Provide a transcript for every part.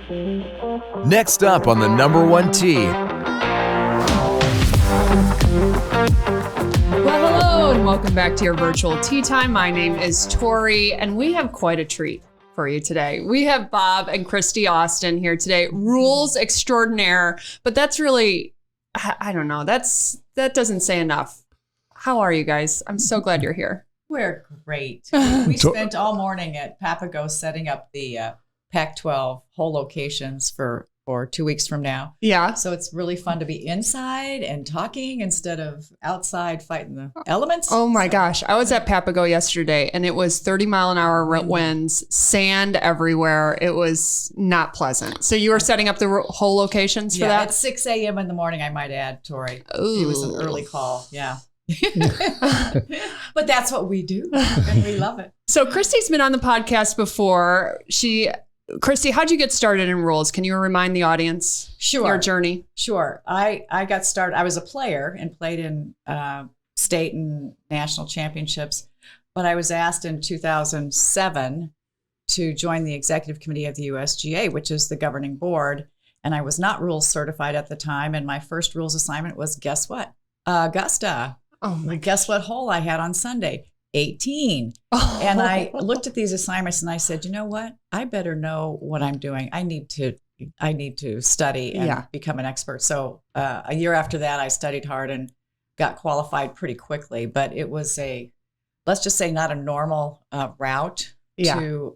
Next up on the number one tee. Well, hello, and welcome back to your virtual tea time. My name is Tori, and we have quite a treat for you today. We have Bob and Christie Austin here today. Rules extraordinaire, but that's really, I don't know, that doesn't say enough. How are you guys? I'm so glad you're here. We're great. We spent all morning at Papago setting up the Pac-12 whole locations for 2 weeks from now. Yeah. So it's really fun to be inside and talking instead of outside fighting the elements. Oh my gosh. I was at Papago yesterday and it was 30-mile-an-hour winds, sand everywhere. It was not pleasant. So you were setting up the whole locations for that? At 6 a.m. in the morning, I might add, Tori. Ooh. It was an early call. Yeah. But that's what we do, and we love it. So Christie's been on the podcast before. Christie, how'd you get started in rules? Can you remind the audience your journey? Sure. I got started. I was a player and played in state and national championships, but I was asked in 2007 to join the executive committee of the USGA, which is the governing board. And I was not rules certified at the time. And my first rules assignment was, guess what? Augusta. Oh my! Guess what hole I had on Sunday? 18. Oh. And I looked at these assignments and I said, you know what? I better know what I'm doing. I need to study and become an expert. So a year after that, I studied hard and got qualified pretty quickly. But it was let's just say, not a normal route to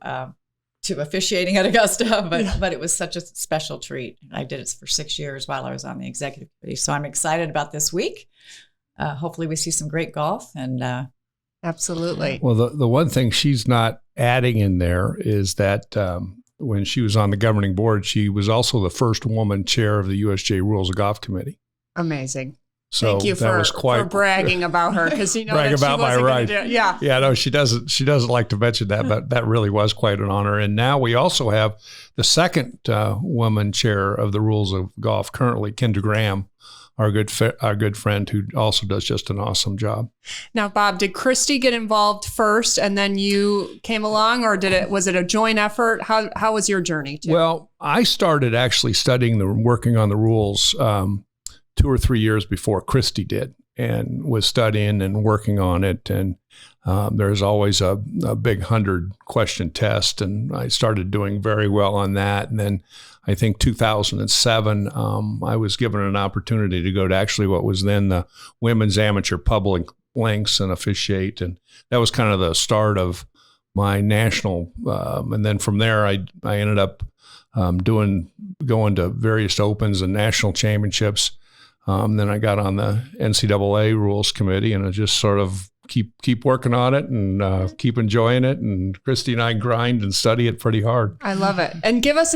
officiating at Augusta, but it was such a special treat. I did it for 6 years while I was on the executive committee. So I'm excited about this week. Hopefully we see some great golf and absolutely. Well, the one thing she's not adding in there is that when she was on the governing board, she was also the first woman chair of the USGA Rules of Golf Committee. Amazing. So thank you for bragging about her, because you know brag that she about my wasn't right. gonna do it. Yeah. Yeah, no, she doesn't like to mention that, but that really was quite an honor. And now we also have the second woman chair of the Rules of Golf currently, Kendra Graham, our good friend who also does just an awesome job. Now, Bob, did Christie get involved first and then you came along, or was it a joint effort? How was your journey too? Well, I started actually working on the rules 2 or 3 years before Christie did, and was studying and working on it. And there's always a big 100-question test, and I started doing very well on that. And then I think 2007, I was given an opportunity to go to actually what was then the Women's Amateur Public Links and officiate. And that was kind of the start of my national. And then from there, I ended up going to various opens and national championships. Then I got on the NCAA rules committee, and I just sort of keep working on it and keep enjoying it. And Christie and I grind and study it pretty hard. I love it. And give us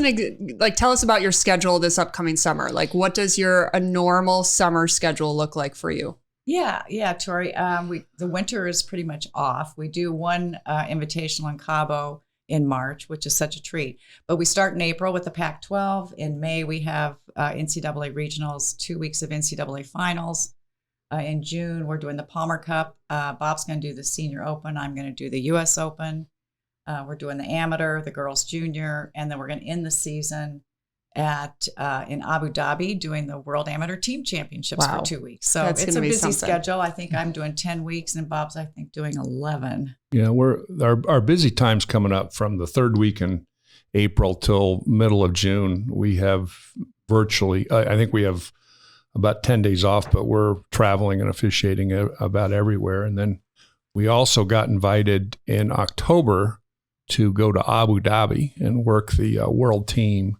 tell us about your schedule this upcoming summer. Like, what does a normal summer schedule look like for you? Yeah, Tori. The winter is pretty much off. We do one invitational in Cabo in March, which is such a treat. But we start in April with the Pac-12. In May, we have NCAA regionals, 2 weeks of NCAA finals. In June, we're doing the Palmer Cup. Bob's going to do the Senior Open. I'm going to do the U.S. Open. We're doing the Amateur, the Girls Junior, and then we're going to end the season in Abu Dhabi doing the World Amateur Team Championships for 2 weeks. So it's a busy schedule. I think I'm doing 10 weeks, and Bob's, I think, doing 11. Yeah, our busy time's coming up from the third week in April till middle of June. We have virtually, I think we have about 10 days off, but we're traveling and officiating about everywhere. And then we also got invited in October to go to Abu Dhabi and work the world team,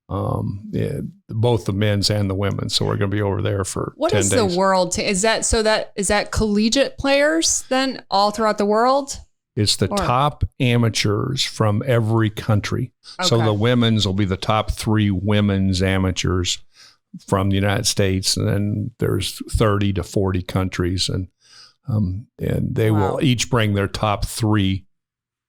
both the men's and the women. So we're going to be over there for 10 days. What is the world team? Is that collegiate players then all throughout the world? It's the top amateurs from every country. Okay. So the women's will be the top 3 women's amateurs from the United States, and then there's 30 to 40 countries, and they will each bring their top 3.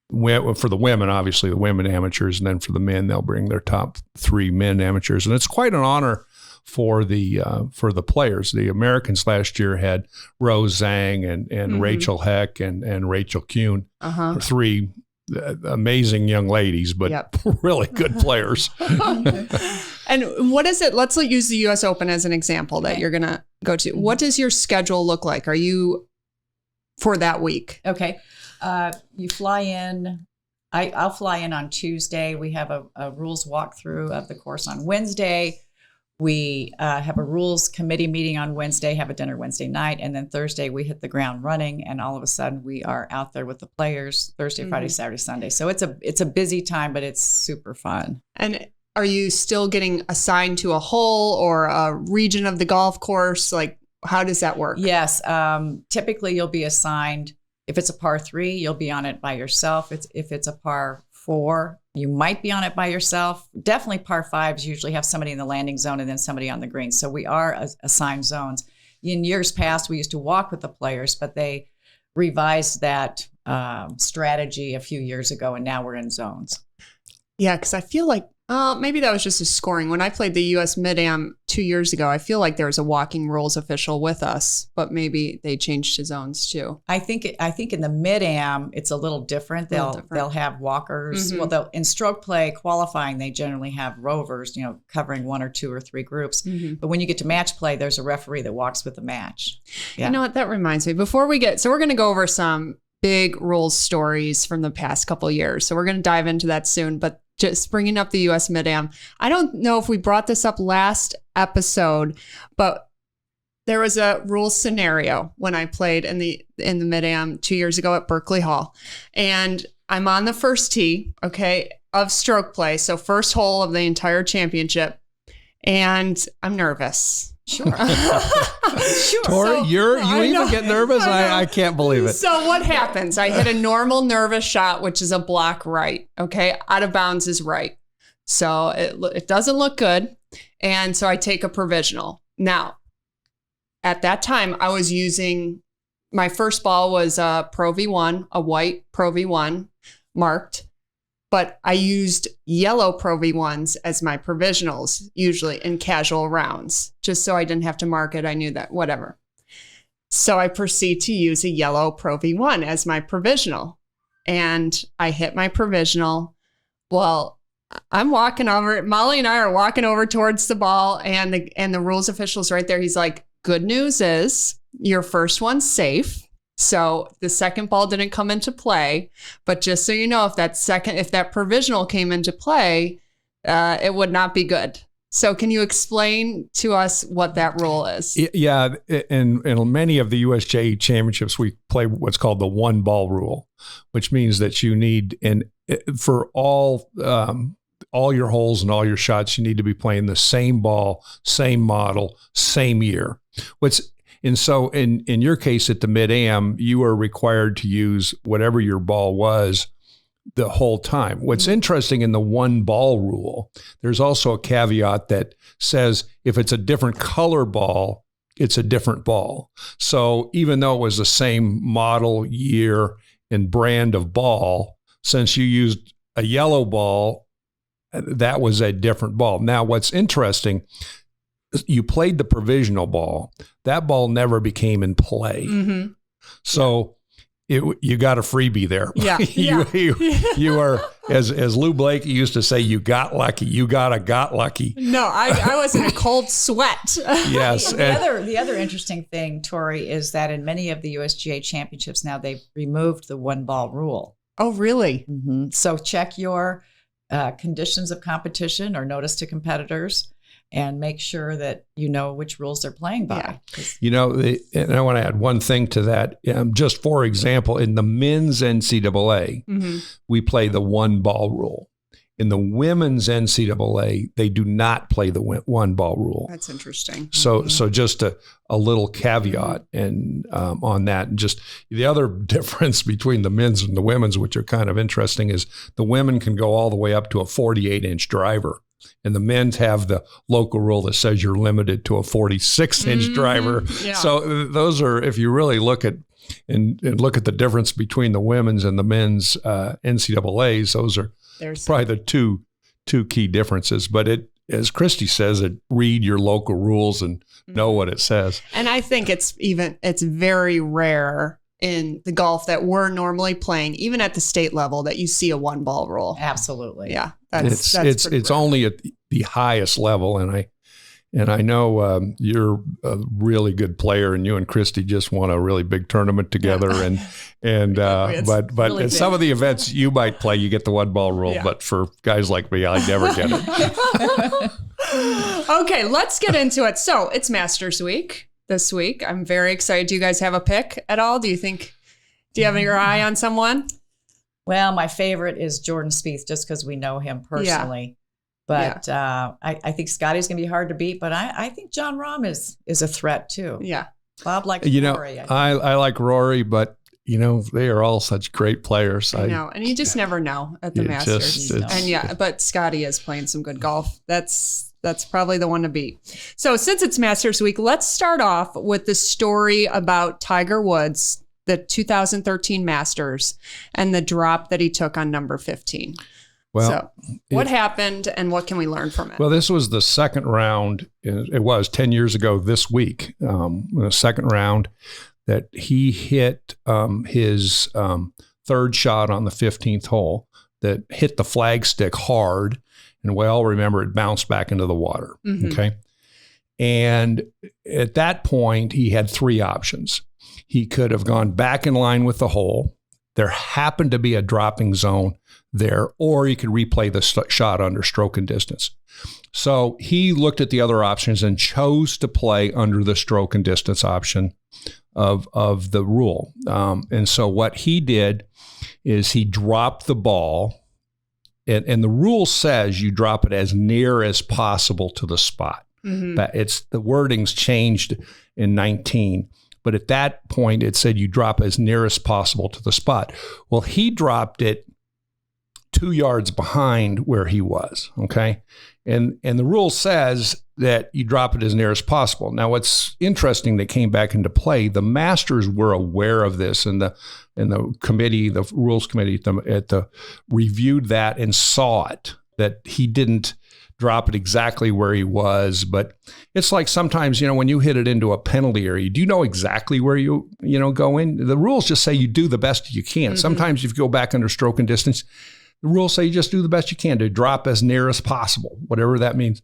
For the women, obviously the women amateurs, and then for the men, they'll bring their top 3 men amateurs, and it's quite an honor for the players. The Americans last year had Rose Zhang and Rachel Heck and Rachel Kuhn, 3 amazing young ladies, but really good players. And what is it? Let's use the U.S. Open as an example that you're going to go to. What does your schedule look like? Are you for that week? Okay. You fly in. I'll fly in on Tuesday. We have a rules walkthrough of the course on Wednesday. We have a rules committee meeting on Wednesday, have a dinner Wednesday night, and then Thursday we hit the ground running, and all of a sudden we are out there with the players Thursday, Friday, Saturday, Sunday. So it's a busy time, but it's super fun. And are you still getting assigned to a hole or a region of the golf course? Like, how does that work? Yes. Typically you'll be assigned, if it's a par 3, you'll be on it by yourself. If it's a par 4, you might be on it by yourself. Definitely par 5s usually have somebody in the landing zone and then somebody on the green. So we are assigned zones. In years past, we used to walk with the players, but they revised that strategy a few years ago, and now we're in zones. Yeah, because I feel like maybe that was just a scoring. When I played the U.S. Mid-Am 2 years ago, I feel like there was a walking rules official with us, but maybe they changed to zones too. I think in the Mid-Am it's a little different. They'll have walkers. Mm-hmm. Well, in stroke play qualifying, they generally have rovers, covering 1 or 2 or 3 groups. Mm-hmm. But when you get to match play, there's a referee that walks with the match. Yeah. You know what? That reminds me. Before we so we're going to go over some big rules stories from the past couple of years. So we're going to dive into that soon. But just bringing up the U.S. Mid-Am. I don't know if we brought this up last episode, but there was a rule scenario when I played in the Mid-Am 2 years ago at Berkeley Hall. And I'm on the first tee, of stroke play. So first hole of the entire championship. And I'm nervous. Sure. Sure. Tori, you even get nervous? I can't believe it. So what happens? I hit a normal nervous shot, which is a block right. Out of bounds is right. So it doesn't look good. And so I take a provisional. Now, at that time, I was using, my first ball was a Pro V1, a white Pro V1 marked. But I used yellow Pro V1s as my provisionals, usually in casual rounds, just so I didn't have to mark it. I knew that, whatever. So I proceed to use a yellow Pro V1 as my provisional. And I hit my provisional. Well, I'm walking over, Molly and I are walking over towards the ball, and the rules official's right there. He's like, good news is your first one's safe. So the second ball didn't come into play, but just so you know, if that provisional came into play, it would not be good. So can you explain to us what that rule is? Yeah. In many of the USGA championships, we play what's called the 1 ball rule, which means that you need, for all your holes and all your shots, you need to be playing the same ball, same model, same year. And so in your case at the Mid-Am, you are required to use whatever your ball was the whole time. What's interesting in the 1 ball rule, there's also a caveat that says if it's a different color ball, it's a different ball. So even though it was the same model, year, and brand of ball, since you used a yellow ball, that was a different ball. Now, what's interesting, you played the provisional ball. That ball never became in play. Mm-hmm. So you got a freebie there. Yeah. You are, as Lou Blake used to say, you got lucky. You got lucky. No, I was in a cold sweat. Yes. The other interesting thing, Tori, is that in many of the USGA championships now, they've removed the 1 ball rule. Oh, really? Mm-hmm. So check your conditions of competition or notice to competitors, and make sure that you know which rules they're playing by. Yeah. And I want to add one thing to that. Just for example, in the men's NCAA, we play the 1 ball rule. In the women's NCAA, they do not play the 1 ball rule. That's interesting. So just a little caveat and on that. And just the other difference between the men's and the women's, which are kind of interesting, is the women can go all the way up to a 48-inch driver. And the men's have the local rule that says you're limited to a 46-inch driver. Yeah. So those are, if you really look at and look at the difference between the women's and the men's NCAAs, those are probably the two key differences. But as Christie says, read your local rules and know what it says. And I think it's very rare in the golf that we're normally playing, even at the state level, that you see a 1-ball rule. Absolutely. Yeah. It's only at the highest level. And I know you're a really good player, and you and Christie just won a really big tournament together. But really in some of the events you might play, you get the 1-ball rule. Yeah. But for guys like me, I never get it. Okay, let's get into it. So it's Masters Week this week. I'm very excited. Do you guys have a pick at all? Do you have your eye on someone? Well, my favorite is Jordan Spieth, just because we know him personally. But I think Scotty's going to be hard to beat. But I think John Rahm is a threat too. Yeah. Bob likes Rory. I like Rory, but they are all such great players. I know, and you just never know at the Masters. But Scotty is playing some good golf. That's probably the one to beat. So since it's Masters Week, let's start off with the story about Tiger Woods, the 2013 Masters, and the drop that he took on number 15. Well, what happened and what can we learn from it? Well, this was the second round. It was 10 years ago this week, the second round that he hit his third shot on the 15th hole that hit the flagstick hard. And we all remember it bounced back into the water. Mm-hmm. Okay. And at that point, he had three options. He could have gone back in line with the hole. There happened to be a dropping zone there, or he could replay the shot under stroke and distance. So he looked at the other options and chose to play under the stroke and distance option of the rule. And so what he did is he dropped the ball, and the rule says you drop it as near as possible to the spot. Mm-hmm. But the wording's changed in 19. But at that point, it said you drop as near as possible to the spot. Well, he dropped it 2 yards behind where he was, okay? And the rule says that you drop it as near as possible. Now, what's interesting that came back into play, the Masters were aware of this, and the committee, the rules committee reviewed that and saw it, that he didn't drop it exactly where he was. But it's like sometimes, when you hit it into a penalty area, do you know exactly where you go in? The rules just say you do the best you can. Mm-hmm. Sometimes if you go back under stroke and distance, the rules say you just do the best you can to drop as near as possible, whatever that means.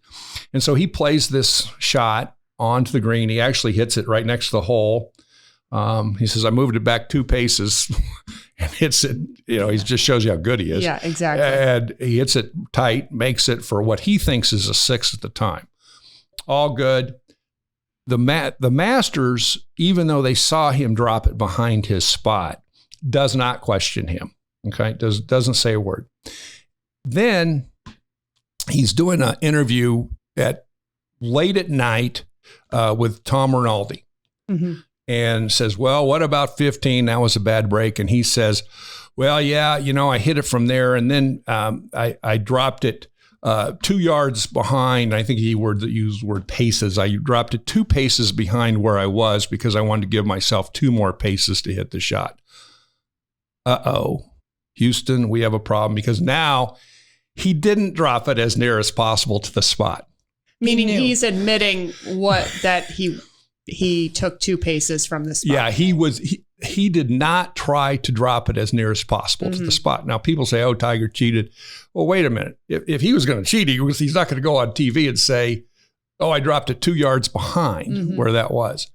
And so he plays this shot onto the green. He actually hits it right next to the hole. He says, I moved it back 2 paces and hits it. He just shows you how good he is. Yeah, exactly. And he hits it tight, makes it for what he thinks is a 6 at the time. All good. The Masters, even though they saw him drop it behind his spot, does not question him. Okay, doesn't say a word. Then he's doing an interview late at night with Tom Rinaldi. Mm-hmm. And says, well, what about 15? That was a bad break. And he says, well, yeah, I hit it from there. And then I dropped it 2 yards behind. I think he used the word paces. I dropped it 2 paces behind where I was because I wanted to give myself 2 more paces to hit the shot. Uh-oh. Houston, we have a problem because now he didn't drop it as near as possible to the spot. Meaning he's admitting that he took 2 paces from the spot. Yeah, he did not try to drop it as near as possible to the spot. Now, people say, oh, Tiger cheated. Well, wait a minute. If he was going to cheat, he's not going to go on TV and say, oh, I dropped it 2 yards behind where that was.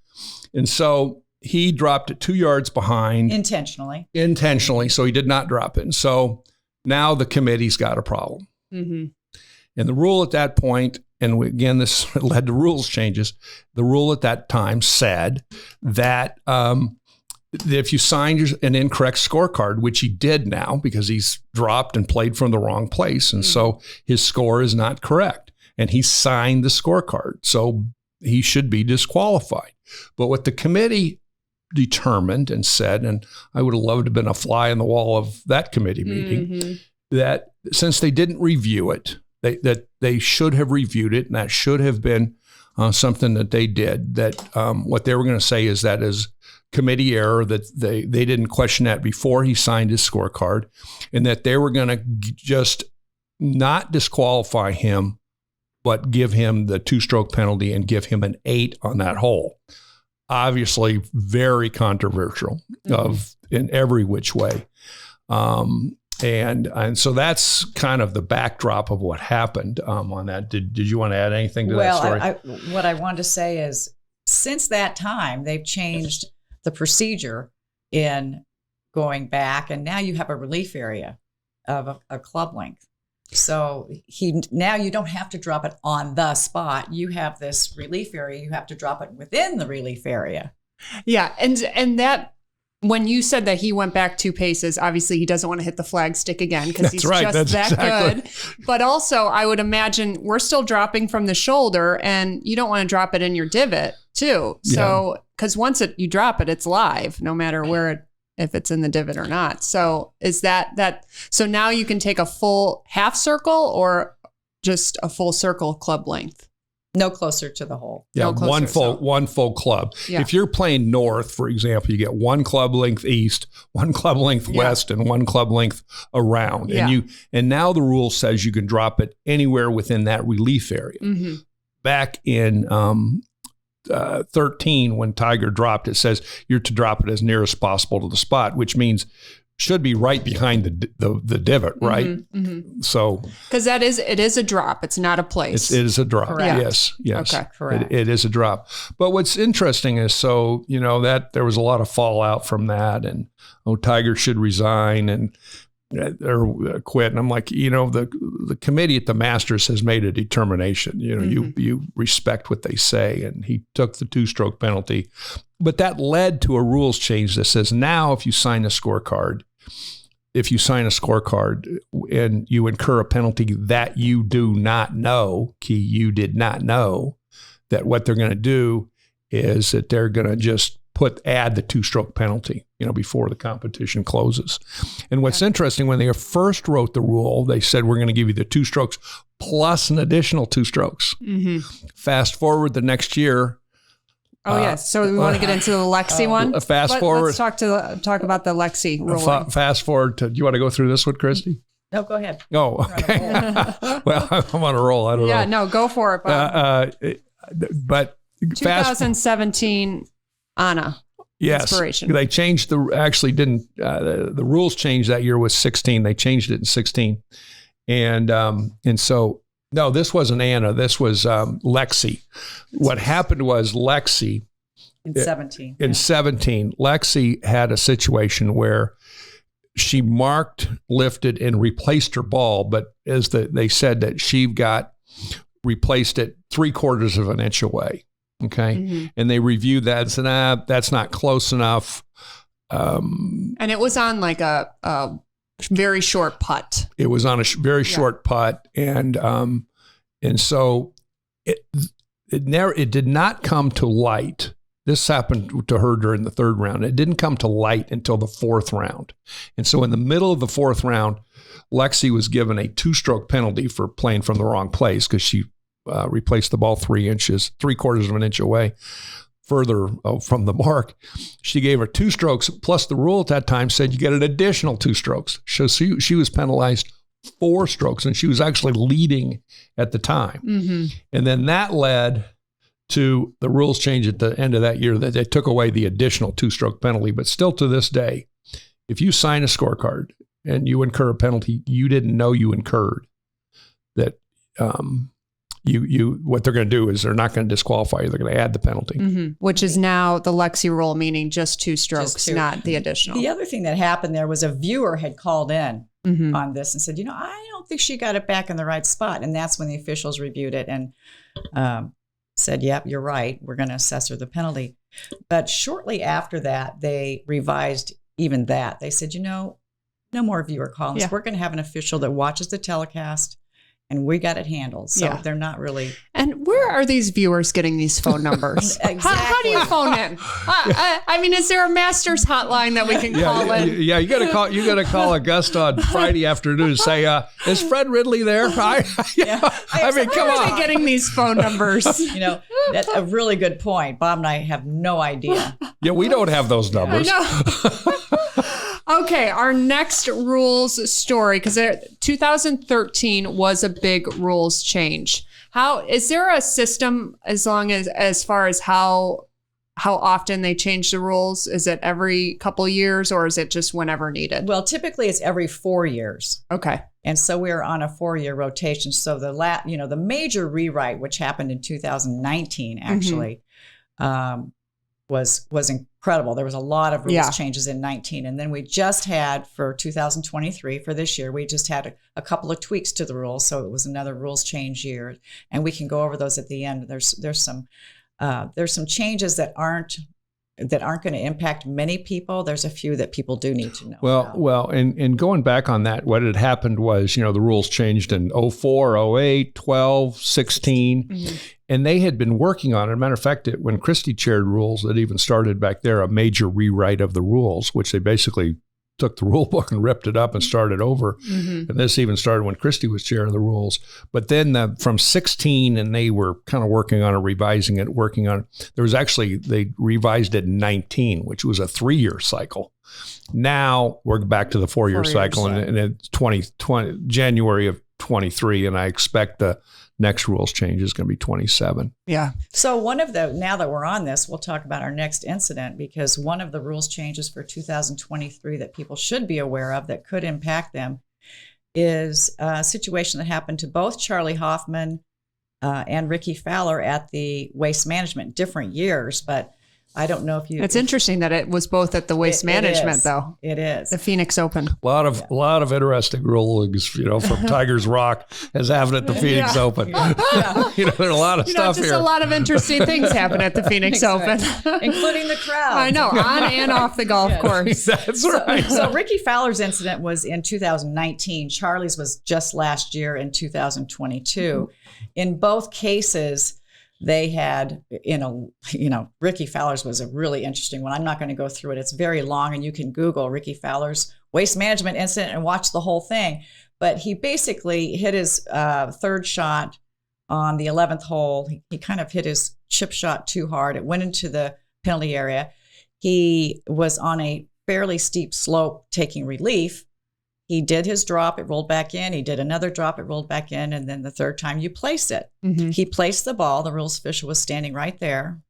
And so he dropped it 2 yards behind. Intentionally, so he did not drop it. And so now the committee's got a problem. Mm-hmm. And the rule at that point, and again, this led to rules changes. The rule at that time said that if you signed an incorrect scorecard, which he did now because he's dropped and played from the wrong place, and so his score is not correct, and he signed the scorecard, so he should be disqualified. But what the committee determined and said, and I would have loved to have been a fly on the wall of that committee meeting, that since they didn't review it, that they should have reviewed it, and that should have been something that they did. That what they were going to say is that is committee error, that they didn't question that before he signed his scorecard, and that they were going to just not disqualify him, but give him the 2-stroke penalty and give him an 8 on that hole. obviously very controversial in every which way. And so that's kind of the backdrop of what happened on that. Did you want to add anything to that story? What I wanted to say is, since that time, they've changed the procedure in going back, and now you have a relief area of a club length. So now you don't have to drop it on the spot. You have this relief area. You have to drop it within the relief area. Yeah, and that, when you said that he went back 2 paces, obviously he doesn't want to hit the flag stick again because he's just that good. But also, I would imagine we're still dropping from the shoulder, and you don't want to drop it in your divot too. So, because once you drop it, it's live, no matter where if it's in the divot or not. So is that so now you can take a full half circle or just a full circle club length? No closer to the hole. Yeah, no closer, one full club. Yeah. If you're playing north, for example, you get 1 club length east, 1 club length west, and 1 club length around. Yeah. And now the rule says you can drop it anywhere within that relief area. Mm-hmm. Back in 13, when Tiger dropped, it says you're to drop it as near as possible to the spot, which means should be right behind the divot, right? Mm-hmm, mm-hmm. So, because it is a drop. It's not a place. It is a drop. Correct. Yes. Okay. Correct. It is a drop. But what's interesting is, that there was a lot of fallout from that, and Tiger should resign and or quit. And I'm like, the committee at the Masters has made a determination. You respect what they say, and he took the 2-stroke penalty. But that led to a rules change that says now if you sign a scorecard and you incur a penalty that you do not know, you did not know, that what they're going to do is that they're going to just add the 2-stroke penalty, before the competition closes. And what's interesting, when they first wrote the rule, they said, we're going to give you the 2 strokes plus an additional 2 strokes. Mm-hmm. Fast forward the next year. Oh, yes. So we want to get into the Lexi one? Let's talk about the Lexi ruling. Fast forward to, do you want to go through this one, Christie? No, go ahead. Oh, okay. Well, I'm on a roll. I don't know. Yeah, no, go for it, Bob. But 2017 Anna. Yes, inspiration. They changed the rules changed that year was 16. They changed it in 16, and so no, this wasn't Anna. This was Lexi. What happened was Lexi in 17. In 17, Lexi had a situation where she marked, lifted, and replaced her ball, but they said that she got replaced it 3/4 of an inch away. Okay. Mm-hmm. And they reviewed that and said, that's not close enough. And it was on like a very short putt. It was on a very short putt. And so it did not come to light. This happened to her during the 3rd round. It didn't come to light until the 4th round. And so in the middle of the 4th round, Lexi was given a 2-stroke penalty for playing from the wrong place because she replaced the ball 3/4 of an inch away further from the mark. She gave her 2 strokes, plus the rule at that time said you get an additional 2 strokes. So she was penalized 4 strokes, and she was actually leading at the time. Mm-hmm. And then that led to the rules change at the end of that year that they took away the additional 2-stroke penalty. But still to this day, if you sign a scorecard and you incur a penalty you didn't know you incurred, that what they're going to do is they're not going to disqualify you. They're going to add the penalty. Mm-hmm. Which is now the Lexi rule, meaning just 2 strokes, not the additional. The other thing that happened there was a viewer had called in on this and said, I don't think she got it back in the right spot. And that's when the officials reviewed it and said, yep, you're right. We're going to assess her the penalty. But shortly after that, they revised even that. They said, no more viewer calls. Yeah. We're going to have an official that watches the telecast. And we got it handled. So they're not really. And where are these viewers getting these phone numbers? Exactly. How do you phone in? I mean, is there a Master's hotline that we can call in? Yeah, you got to call Augusta on Friday afternoon and say, "Is Fred Ridley there?" I mean, come on. Where are they getting these phone numbers? That's a really good point. Bob and I have no idea. Yeah, we don't have those numbers. Okay, our next rules story, because 2013 was a big rules change. How is there a system as far as how how often they change the rules? Is it every couple of years or is it just whenever needed? Well, typically it's every 4 years. Okay. And so we're on a 4-year rotation. So the major rewrite, which happened in 2019, actually, was incredible. There was a lot of rules changes in 19. And then we just had for 2023, for this year, we just had a couple of tweaks to the rules. So it was another rules change year. And we can go over those at the end. There's some changes that aren't going to impact many people. There's a few that people do need to know about. Well, and going back on that, what had happened was, the rules changed in 04, 08, 12, 16, and they had been working on it. As a matter of fact, when Christie chaired rules, it even started back there, a major rewrite of the rules, which they basically took the rule book and ripped it up and started over. And this even started when Christie was chair of the rules. But then from 16, and they were kind of working on it, revising it, working on it. There was actually, they revised it in 19, which was a 3-year cycle. Now we're back to the 4-year cycle, and it's January of 23, and I expect the next rules change is going to be 27. Yeah. So now that we're on this, we'll talk about our next incident, because one of the rules changes for 2023 that people should be aware of that could impact them is a situation that happened to both Charlie Hoffman and Ricky Fowler at the Waste Management, different years, but I don't know if you... It's interesting that it was both at the Waste Management, though. It is. The Phoenix Open. A lot of interesting rulings, from Tigers Rock has happened at the Phoenix Open. There are a lot of stuff here. A lot of interesting things happen at the Phoenix Open. Including the crowd. I know, on and off the golf course. That's right. So Ricky Fowler's incident was in 2019. Charlie's was just last year in 2022. In both cases, they had, Ricky Fowler's was a really interesting one. I'm not going to go through it. It's very long, and you can Google Ricky Fowler's Waste Management incident and watch the whole thing. But he basically hit his third shot on the 11th hole. He kind of hit his chip shot too hard. It went into the penalty area. He was on a fairly steep slope taking relief. He did his drop, it rolled back in. He did another drop, it rolled back in. And then the third time you place it. He placed the ball. The rules official was standing right there.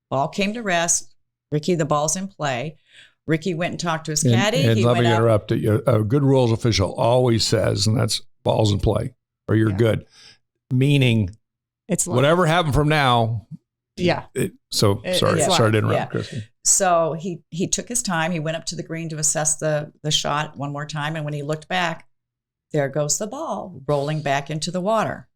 Ball came to rest. Ricky, the ball's in play. Ricky went and talked to his caddy. And let me interrupt. A good rules official always says, and that's ball's in play, or you're good. Meaning, it's whatever happened from now. Yeah. Sorry to interrupt, Christie. So he took his time. He went up to the green to assess the shot one more time. And when he looked back, there goes the ball rolling back into the water.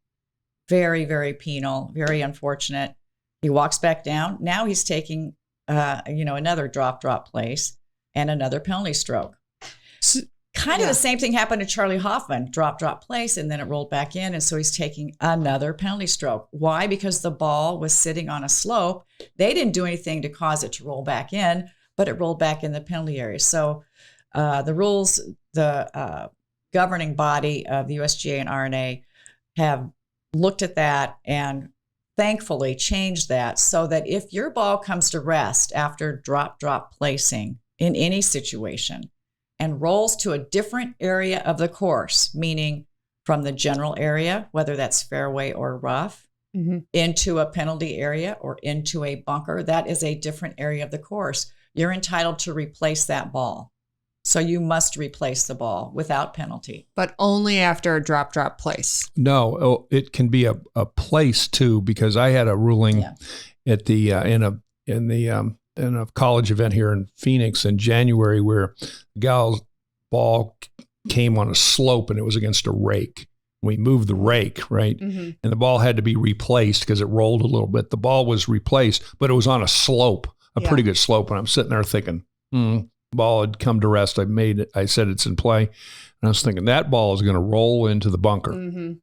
Very, very penal, very unfortunate. He walks back down. Now he's taking, another drop place and another penalty stroke. Kind of the same thing happened to Charlie Hoffman, drop place, and then it rolled back in. And so he's taking another penalty stroke. Why? Because the ball was sitting on a slope. They didn't do anything to cause it to roll back in, but it rolled back in the penalty area. So the rules, the governing body of the USGA and RNA have looked at that and thankfully changed that so that if your ball comes to rest after drop placing in any situation, and rolls to a different area of the course, meaning from the general area, whether that's fairway or rough, into a penalty area or into a bunker, that is a different area of the course. You're entitled to replace that ball. So you must replace the ball without penalty. But only after a drop place. No, it can be a place too, because I had a ruling at the in a college event here in Phoenix in January where the gal's ball came on a slope and it was against a rake. We moved the rake, right? And the ball had to be replaced because it rolled a little bit. The ball was replaced, but it was on a slope, pretty good slope. And I'm sitting there thinking, ball had come to rest. I said it's in play. And I was thinking that ball is going to roll into the bunker.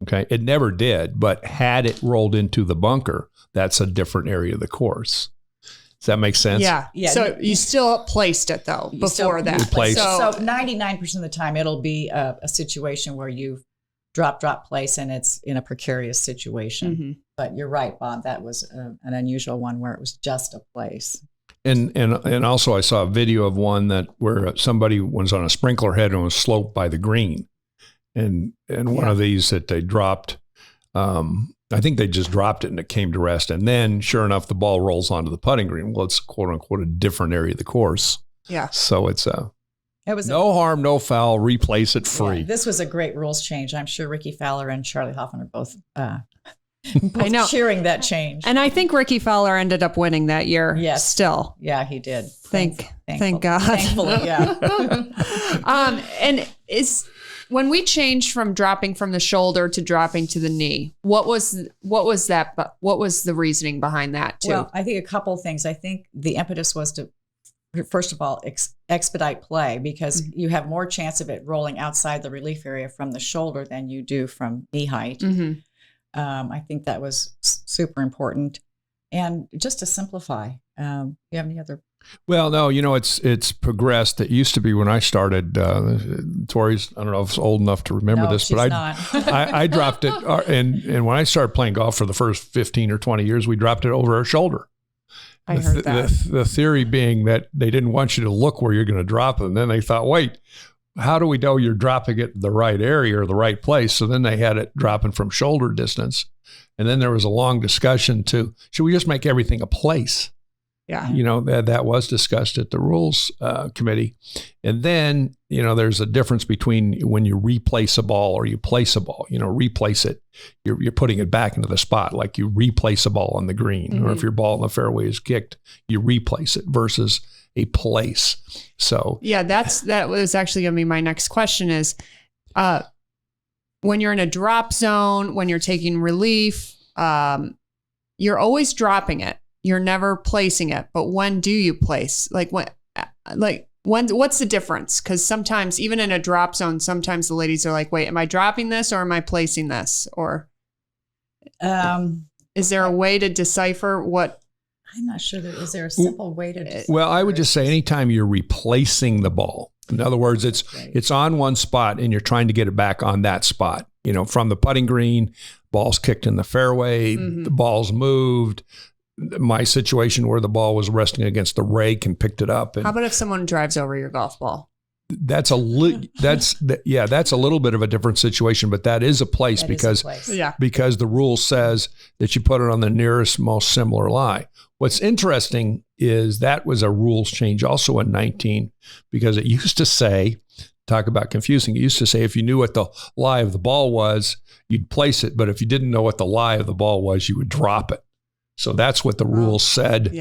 Okay. It never did, but had it rolled into the bunker, that's a different area of the course. Does that make sense? Yeah. So you still placed it though before that. So 99% of the time it'll be a situation where you've drop place and it's in a precarious situation. But you're right, Bob. That was an unusual one where it was just a place. And also I saw a video of one where somebody was on a sprinkler head and was sloped by the green, and one of these that they dropped. I think they just dropped it and it came to rest. And then, sure enough, the ball rolls onto the putting green. Well, it's quote unquote a different area of the course. Yeah. So it's It was no harm, no foul. Replace it free. Yeah, this was a great rules change. I'm sure Ricky Fowler and Charlie Hoffman are both I know. cheering that change. And I think Ricky Fowler ended up winning that year. Yes. Still. Yeah, he did. Thank God. Thankfully, yeah. And when we changed from dropping from the shoulder to dropping to the knee, what was that? What was the reasoning behind that too? Well, I think a couple of things. I think the impetus was to, first of all, expedite play because you have more chance of it rolling outside the relief area from the shoulder than you do from knee height. Mm-hmm. I think that was super important. And just to simplify, you have any other? Well, no, it's progressed. It used to be when I started, Tori's, I don't know if it's old enough to remember No, this, she's but not. I dropped it. And when I started playing golf for the first 15 or 20 years, we dropped it over our shoulder. I heard that. The theory being that they didn't want you to look where you're going to drop it. And then they thought, wait, how do we know you're dropping it in the right area or the right place? So then they had it dropping from shoulder distance. And then there was a long discussion to, should we just make everything a place? Yeah. That was discussed at the rules committee. And then, there's a difference between when you replace a ball or you place a ball, replace it. You're putting it back into the spot, like you replace a ball on the green, Mm-hmm. or if your ball in the fairway is kicked, you replace it versus a place. So yeah, that was actually going to be my next question is, when you're in a drop zone, when you're taking relief, you're always dropping it. You're never placing it. But when do you place? What's the difference? Because sometimes, even in a drop zone, sometimes the ladies are like, wait, am I dropping this or am I placing this? Or is there a way to decipher what? I'm not sure is there a simple way to decipher? Well, I would just say anytime you're replacing the ball, in other words, it's on one spot and you're trying to get it back on that spot, from the putting green, ball's kicked in the fairway, the ball's moved. My situation where the ball was resting against the rake and picked it up. And How about if someone drives over your golf ball? that's a little bit of a different situation, but that is a place because the rule says that you put it on the nearest most similar lie. What's interesting is that was a rules change also in 19 because it used to say, talk about confusing, it used to say if you knew what the lie of the ball was, you'd place it, but if you didn't know what the lie of the ball was, you would drop it. So that's what the rules said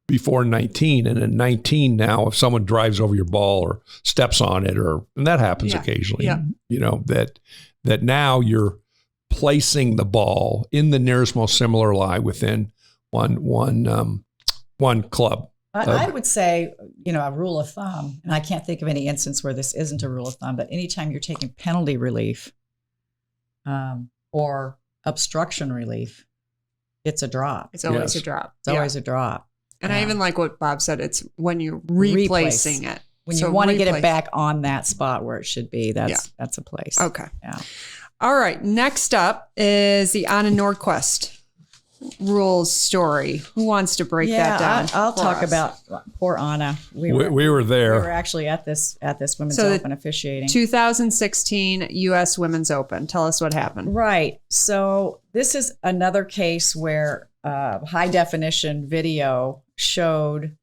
before 19. And in 19 now, if someone drives over your ball or steps on it, and that happens occasionally, that now you're placing the ball in the nearest most similar lie within one club. I would say, a rule of thumb, and I can't think of any instance where this isn't a rule of thumb, but anytime you're taking penalty relief or obstruction relief, it's a drop. It's always a drop. It's always a drop. And I even like what Bob said. It's when you're replacing it. When you want to get it back on that spot where it should be, that's a place. Okay. Yeah. All right. Next up is the Anna Nordquist rules story. Who wants to break that down? I'll talk about poor Anna. We were there. We were actually at this Women's Open officiating. 2016 U.S. Women's Open. Tell us what happened. Right. So this is another case where high definition video showed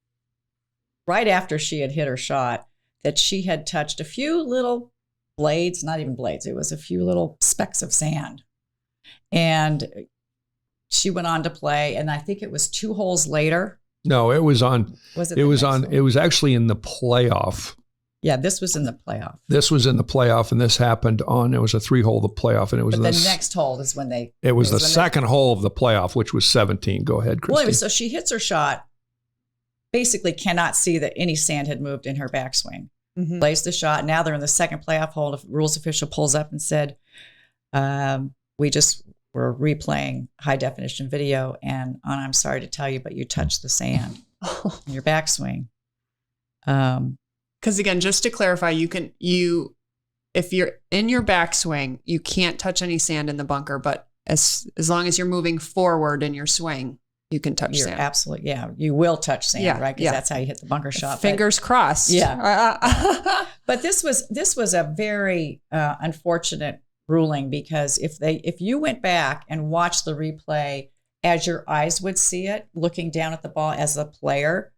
right after she had hit her shot that she had touched a few little blades, not even blades. It was a few little specks of sand. And she went on to play, and I think it was 2 holes later. No, it was on. Was it? It was actually in the playoff. Yeah, this was in the playoff. This was in the playoff, and this happened on. It was a 3-hole the playoff, and it was the next hole is when they. It was the second hole of the playoff, which was 17. Go ahead, Christie. Well, anyway, so she hits her shot. Basically, cannot see that any sand had moved in her backswing. Mm-hmm. Plays the shot. Now they're in the second playoff hole. The rules official pulls up and said, "We just." We're replaying high definition video, and Anna, I'm sorry to tell you, but you touched the sand in your backswing. Because again, just to clarify, if you're in your backswing, you can't touch any sand in the bunker, but as long as you're moving forward in your swing, you can touch sand. Absolutely, yeah. You will touch sand, right? Because that's how you hit the bunker shot. Fingers crossed. Yeah. But this was a very unfortunate ruling, because if you went back and watched the replay as your eyes would see it, looking down at the ball as a player,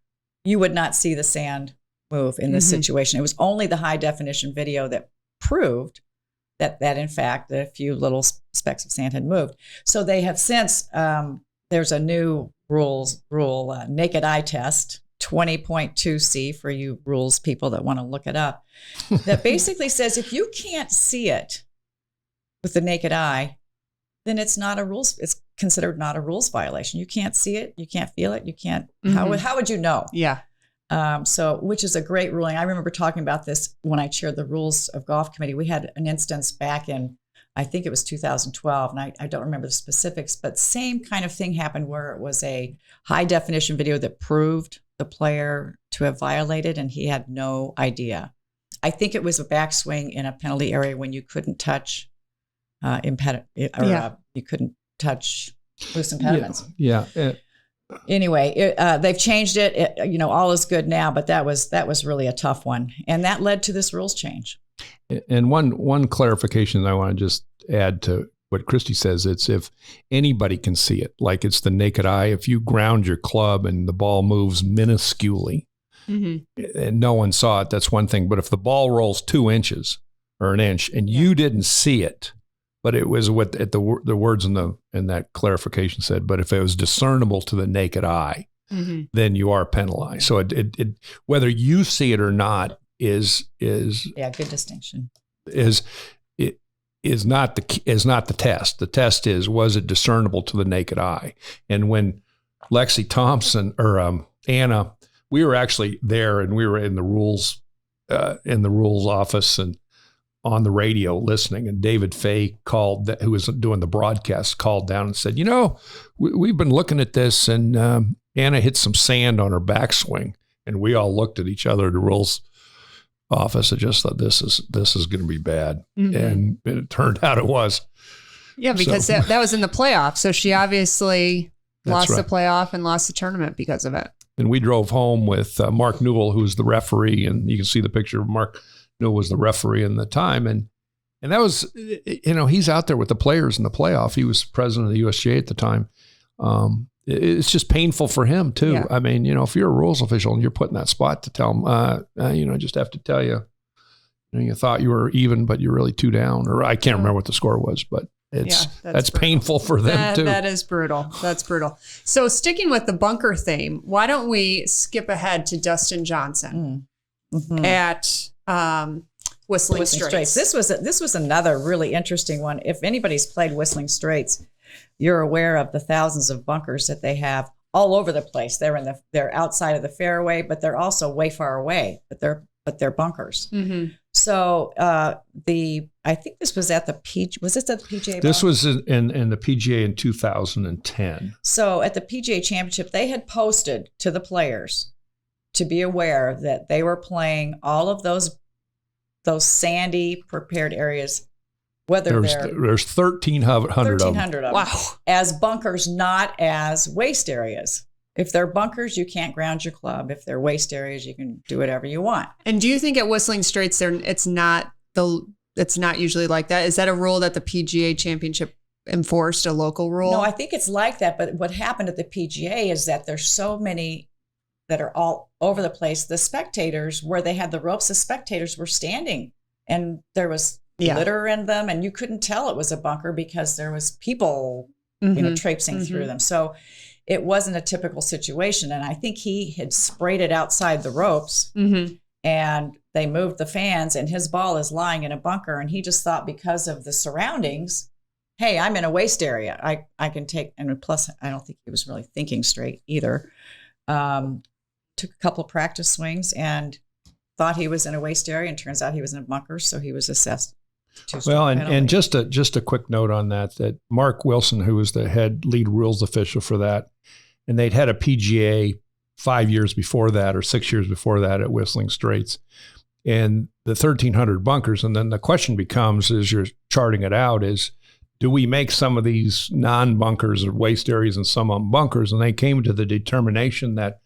you would not see the sand move in this situation. It was only the high definition video that proved that in fact a few little specks of sand had moved. So they have since, there's a new rule, naked eye test, 20.2C for you rules people that want to look it up, that basically says if you can't see it with the naked eye, then it's considered not a rules violation. You can't see it, you can't feel it, you can't, how would you know? Yeah. So, which is a great ruling. I remember talking about this when I chaired the Rules of Golf Committee. We had an instance back in, I think it was 2012, and I don't remember the specifics, but same kind of thing happened where it was a high definition video that proved the player to have violated, and he had no idea. I think it was a backswing in a penalty area when you couldn't touch you couldn't touch loose impediments. Yeah. Anyway, they've changed it. All is good now, but that was really a tough one, and that led to this rules change. And one clarification I want to just add to what Christie says, it's if anybody can see it, like it's the naked eye. If you ground your club and the ball moves minusculely and no one saw it, that's one thing. But if the ball rolls 2 inches or an inch and you didn't see it, but it was what the words in that clarification said, but if it was discernible to the naked eye, then you are penalized. So it whether you see it or not is good distinction. Is not the test. The test is, was it discernible to the naked eye? And when Lexi Thompson or Anna, we were actually there, and we were in the rules office and on the radio listening, and David Fay called, who was doing the broadcast, called down and said, we've been looking at this, and Anna hit some sand on her backswing, and we all looked at each other, the rules office, and just thought, this is going to be bad. And it turned out it was. Yeah, because that was in the playoff. So she obviously lost the playoff and lost the tournament because of it. And we drove home with Mark Newell, who's the referee, and you can see the picture of Mark Newell was the referee in the time. And that was, he's out there with the players in the playoff. He was president of the USGA at the time. It's just painful for him too. Yeah. I mean, if you're a rules official and you're put in that spot to tell him, I just have to tell you, you thought you were even, but you're really 2 down, or I can't remember what the score was, but that's painful for them too. That is brutal. That's brutal. So sticking with the bunker theme, why don't we skip ahead to Dustin Johnson at Whistling Straits. This was another really interesting one. If anybody's played Whistling Straits, you're aware of the thousands of bunkers that they have all over the place. They're outside of the fairway, but they're also way far away. But they're bunkers. So I think this was at the PGA. Was this at the PGA? This was in the PGA in 2010. So at the PGA Championship, they had posted to the players to be aware that they were playing all of those sandy prepared areas. Whether there's 1,300 of them. Wow. As bunkers, not as waste areas. If they're bunkers, you can't ground your club. If they're waste areas, you can do whatever you want. And do you think at Whistling Straits it's not usually like that? Is that a rule that the PGA Championship enforced, a local rule? No, I think it's like that. But what happened at the PGA is that there's so many that are all over the place. The spectators, where they had the ropes, the spectators were standing, and there was litter in them, and you couldn't tell it was a bunker because there was people, traipsing through them. So it wasn't a typical situation. And I think he had sprayed it outside the ropes, and they moved the fans, and his ball is lying in a bunker. And he just thought, because of the surroundings, hey, I'm in a waste area. I can take, and plus, I don't think he was really thinking straight either. Took a couple of practice swings and thought he was in a waste area, and turns out he was in a bunker. So he was assessed. Well, and just a quick note on that Mark Wilson, who was the lead rules official for that, and they'd had a PGA 5 years before that or 6 years before that at Whistling Straits, and the 1,300 bunkers. And then the question becomes, as you're charting it out, is, do we make some of these non-bunkers or waste areas and some of them bunkers? And they came to the determination that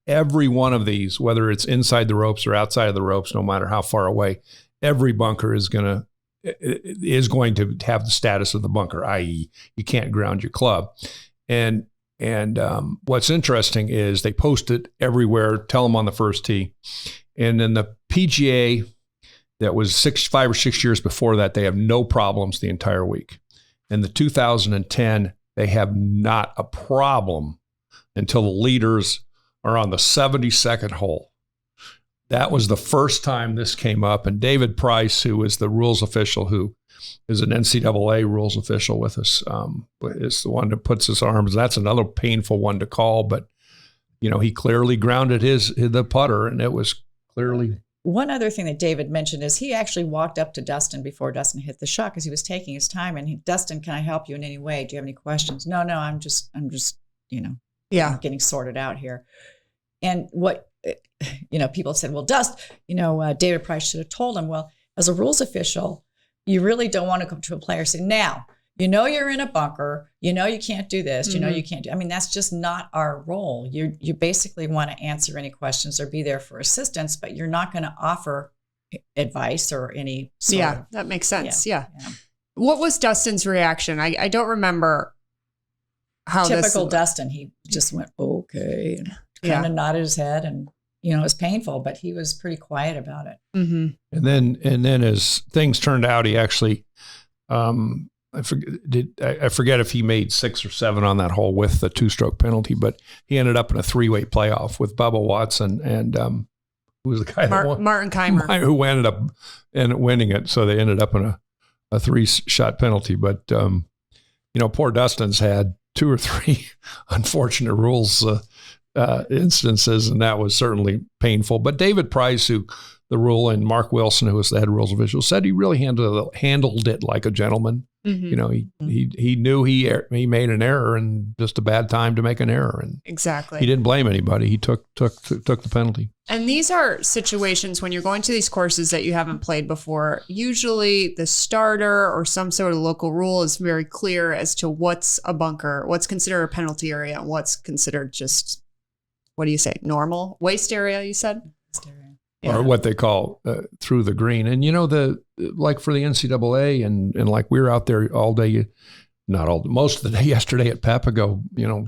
every one of these, whether it's inside the ropes or outside of the ropes, no matter how far away, every bunker is going to is going to have the status of the bunker, i.e., you can't ground your club. And what's interesting is they post it everywhere, tell them on the first tee. And then the PGA, that was 5 or 6 years before that, they have no problems the entire week. In the 2010, they have not a problem until the leaders are on the 72nd hole. That was the first time this came up. And David Price, who is the rules official, who is an NCAA rules official with us, is the one that puts his arms. That's another painful one to call, but he clearly grounded the putter, and it was clearly. One other thing that David mentioned is he actually walked up to Dustin before Dustin hit the shot because he was taking his time. And Dustin, can I help you in any way? Do you have any questions? No, I'm just getting sorted out here. And what, people said, well, David Price should have told him. Well, as a rules official, you really don't want to come to a player and say, now, you're in a bunker, you can't do this, you can't do, that's just not our role. You basically want to answer any questions or be there for assistance, but you're not going to offer advice or any sort of. That makes sense. Yeah. What was Dustin's reaction? I don't remember how typical Dustin. He just went, okay, and kind of nodded his head, and it was painful, but he was pretty quiet about it. Mm-hmm. And then as things turned out, he actually, I forget if he made 6 or 7 on that hole with the 2-stroke penalty, but he ended up in a 3-way playoff with Bubba Watson and who was the guy that won? Martin Keimer, who ended up winning it. So they ended up in a 3-shot penalty. But poor Dustin's had 2 or 3 unfortunate rules instances, and that was certainly painful. But David Price, who the rule, and Mark Wilson, who was the head rules official, said he really handled it like a gentleman. Mm-hmm. He knew he made an error, and just a bad time to make an error. And exactly, he didn't blame anybody. He took the penalty. And these are situations when you're going to these courses that you haven't played before. Usually, the starter or some sort of local rule is very clear as to what's a bunker, what's considered a penalty area, and what's considered just, what do you say, normal waste area? You said. Yeah. Or what they call through the green. And, like for the NCAA and like we were out there all day, most of the day yesterday at Papago,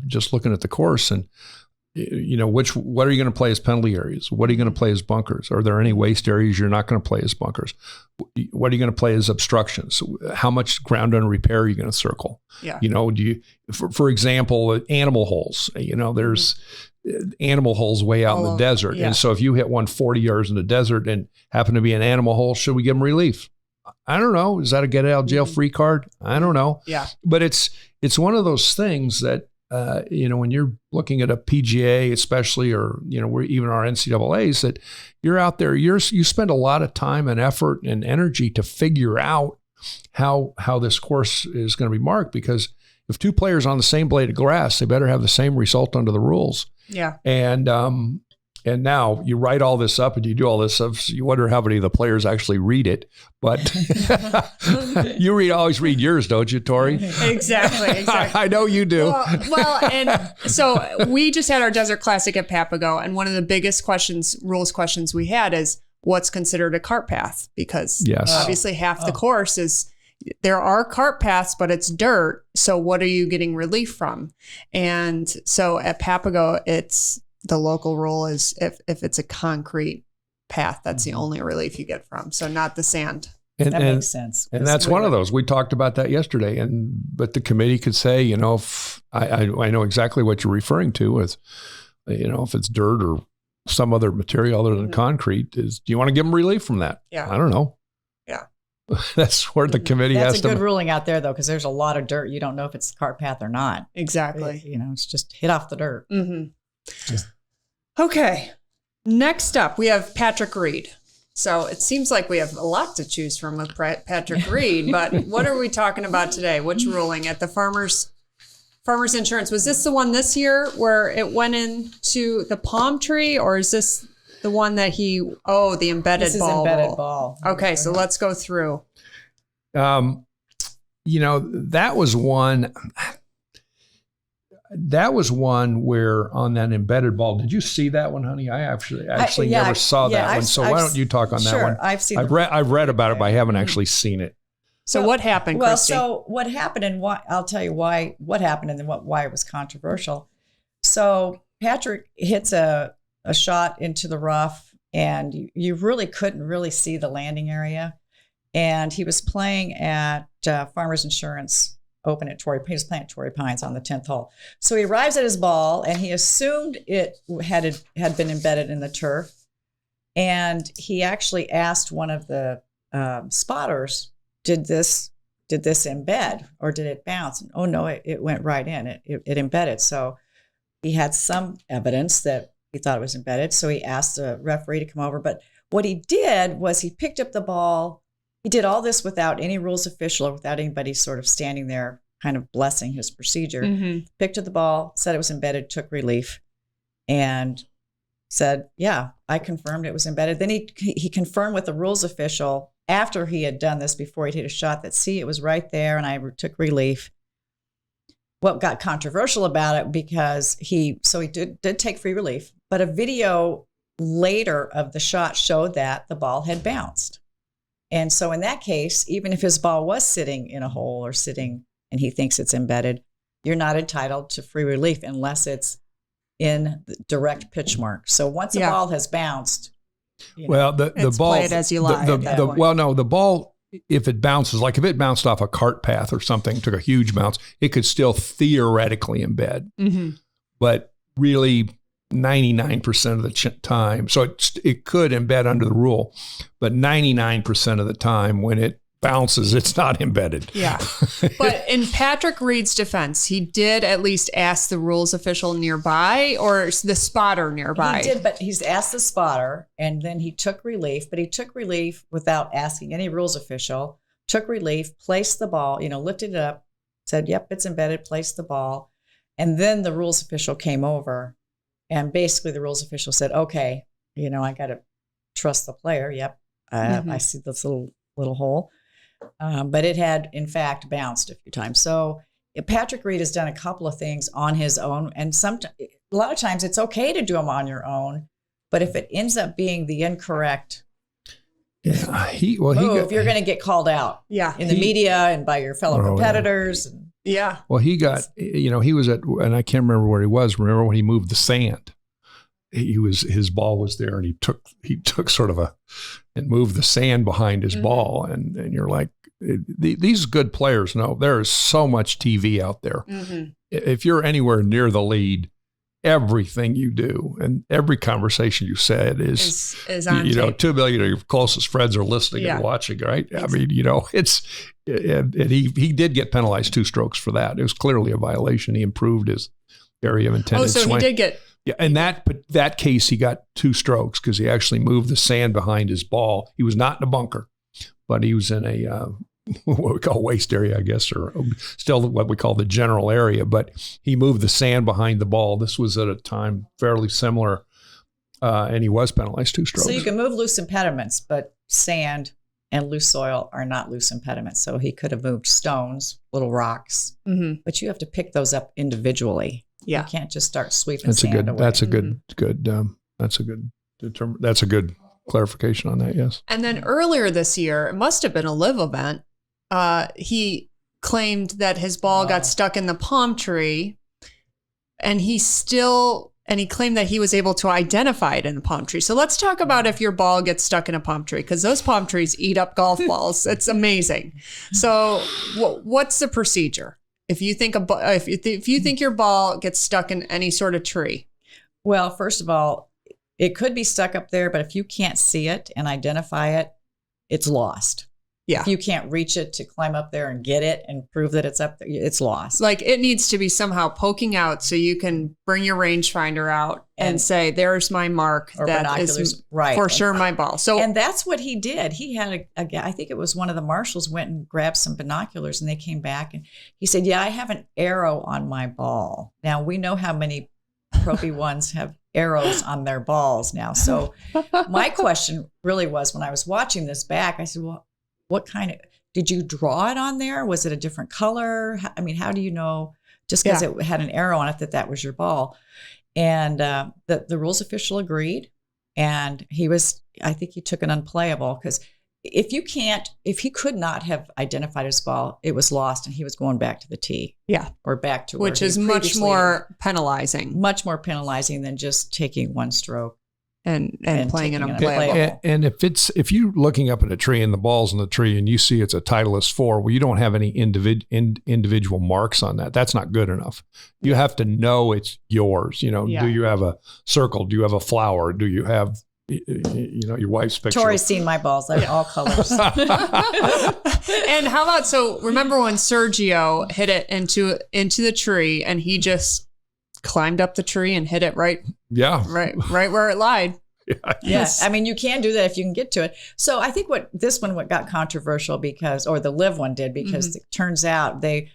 just looking at the course and, what are you going to play as penalty areas? What are you going to play as bunkers? Are there any waste areas you're not going to play as bunkers? What are you going to play as obstructions? How much ground under repair are you going to circle? Yeah. Do you, for example, animal holes, there's animal holes way out in the desert. Yeah. And so if you hit 140 yards in the desert and happen to be an animal hole, should we give them relief? I don't know. Is that a get out of jail free card? I don't know. Yeah. But it's one of those things that, when you're looking at a PGA, especially, or, we're even our NCAAs, that you're out there, you spend a lot of time and effort and energy to figure out how this course is going to be marked, because if 2 players on the same blade of grass, they better have the same result under the rules. Yeah. And now you write all this up and you do all this stuff. So you wonder how many of the players actually read it. But you always read yours, don't you, Tori? Exactly. I know you do. Well, and so we just had our Desert Classic at Papago, and one of the biggest rules questions we had is what's considered a cart path, because obviously half the course is. There are cart paths, but it's dirt. So what are you getting relief from? And so at Papago, the local rule is if it's a concrete path, that's the only relief you get from. So not the sand. That makes sense. And that's one of those. We talked about that yesterday. But the committee could say, if I know exactly what you're referring to is, if it's dirt or some other material other than concrete, do you want to give them relief from that? Yeah. I don't know. Yeah. That's where the committee has to. That's a good ruling out there, though, because there's a lot of dirt. You don't know if it's a cart path or not. Exactly. It's just hit off the dirt. Mm-hmm. Okay. Next up, we have Patrick Reed. So it seems like we have a lot to choose from with Patrick Reed, but what are we talking about today? Which ruling at the Farmers Insurance? Was this the one this year where it went into the palm tree, or is this the one that the embedded this ball? Embedded rule? ball. Okay, so let's go through. That was one. That was one where on that embedded ball. Did you see that one, honey? I actually never saw that one. So why don't you talk on that one? I've seen. I've read about it, but I haven't actually seen it. So what happened, Well, Christie? so what happened and why, I'll tell you what happened and then why it was controversial. So Patrick hits a shot into the rough and you really couldn't really see the landing area. And he was playing at Farmers Insurance Open at Tori. He was playing at Tori Pines on the 10th hole. So he arrives at his ball and he assumed it had been embedded in the turf. And he actually asked one of the spotters, did this embed or did it bounce? And, oh no, it went right in. It embedded. So he had some evidence that he thought it was embedded. So he asked the referee to come over. But what he did was he picked up the ball. He did all this without any rules official or without anybody sort of standing there kind of blessing his procedure. Picked up the ball, said it was embedded, took relief, and said, yeah, I confirmed it was embedded. Then he confirmed with the rules official after he had done this, before he'd hit a shot, that, see, it was right there and I took relief. What got controversial about it, because he did take free relief, but a video later of the shot showed that the ball had bounced. And so in that case, even if his ball was sitting in a hole or sitting and he thinks it's embedded, you're not entitled to free relief unless it's in the direct pitch mark. So once a ball has bounced, the ball, play it as you like. The ball, if it bounces, like if it bounced off a cart path or something, took a huge bounce, it could still theoretically embed. But really 99% of the time, so it could embed under the rule, but 99% of the time when it bounces, it's not embedded. Yeah. But in Patrick Reed's defense, he did at least ask the rules official nearby or the spotter nearby. He did, but he's asked the spotter and then he took relief, but he took relief without asking any rules official, took relief, placed the ball, lifted it up, said, yep, it's embedded, placed the ball. And then the rules official came over and basically the rules official said, okay, I got to trust the player. Yep. I see this little hole. But it had, in fact, bounced a few times. So Patrick Reed has done a couple of things on his own. And a lot of times it's okay to do them on your own. But if it ends up being the incorrect move, you're going to get called out in the media and by your fellow competitors. Yeah. Well, he got, he was at, and I can't remember where he was. Remember when he moved the sand? His ball was there and he took sort of and moved the sand behind his ball. And you're like, these good players know there is so much TV out there. If you're anywhere near the lead, everything you do and every conversation you said is on tape. 2 million of your closest friends are listening and watching, right? I mean, and he did get penalized 2 strokes for that. It was clearly a violation. He improved his area of intended swing. He did get. Yeah, in that case, he got 2 strokes because he actually moved the sand behind his ball. He was not in a bunker, but he was in a what we call waste area, I guess, or still what we call the general area. But he moved the sand behind the ball. This was at a time fairly similar, and he was penalized 2 strokes. So you can move loose impediments, but sand and loose soil are not loose impediments. So he could have moved stones, little rocks, but you have to pick those up individually. Yeah, you can't just start sweeping sand away. That's a good clarification on that. Yes. And then earlier this year, it must have been a live event. He claimed that his ball got stuck in the palm tree, and he claimed that he was able to identify it in the palm tree. So let's talk about if your ball gets stuck in a palm tree, because those palm trees eat up golf balls. It's amazing. So what's the procedure? If you think if you think your ball gets stuck in any sort of tree? Well, first of all, it could be stuck up there, but if you can't see it and identify it, it's lost. Yeah. If you can't reach it to climb up there and get it and prove that it's up there, it's lost. Like it needs to be somehow poking out so you can bring your rangefinder out and say, there's my mark. Or that binoculars, is right. For sure my ball. And that's what he did. He had I think it was one of the marshals went and grabbed some binoculars and they came back and he said, yeah, I have an arrow on my ball. Now we know how many Pro V1s have arrows on their balls now. So my question really was, when I was watching this back, I said, well, what kind of, did you draw it on there? Was it a different color? I mean, how do you know, just because it had an arrow on it, that was your ball? And the rules official agreed. And I think he took an unplayable because if he could not have identified his ball, it was lost and he was going back to the tee. Yeah. Or back to which is much more penalizing. Much more penalizing than just taking one stroke. And playing in a playable. And if you're looking up at a tree and the ball's in the tree and you see it's a Titleist 4, well, you don't have any individual marks on that. That's not good enough. You have to know it's yours. Do you have a circle? Do you have a flower? Do you have your wife's picture? Tori's seen my balls. They're all colors. And how about, so remember when Sergio hit it into the tree and he just climbed up the tree and hit it right where it lied. Yes. I mean, you can do that if you can get to it. So I think what got controversial or the live one did, because it turns out they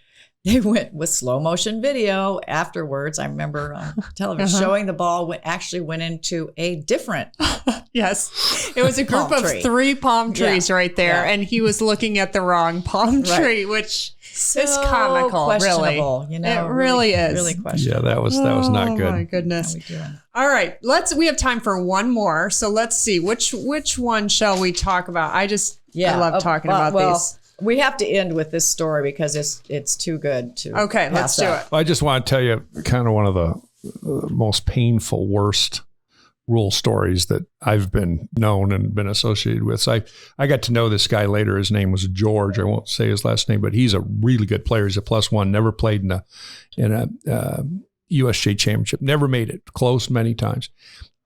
went with slow motion video afterwards. I remember on television showing the ball actually went into a different. Yes. It was a group of 3 palm trees right there. Yeah. And he was looking at the wrong palm tree, which is comical, really. It really is. Really questionable. Yeah, that was not good. Oh my goodness. All right. We have time for one more. So let's see. Which one shall we talk about? I love talking about these. We have to end with this story because it's too good to. Okay, let's do it. I just want to tell you kind of one of the most painful, worst rule stories that I've been known and been associated with. So I got to know this guy later. His name was George. I won't say his last name, but he's a really good player. He's a +1. Never played in a USGA championship. Never made it. Close many times.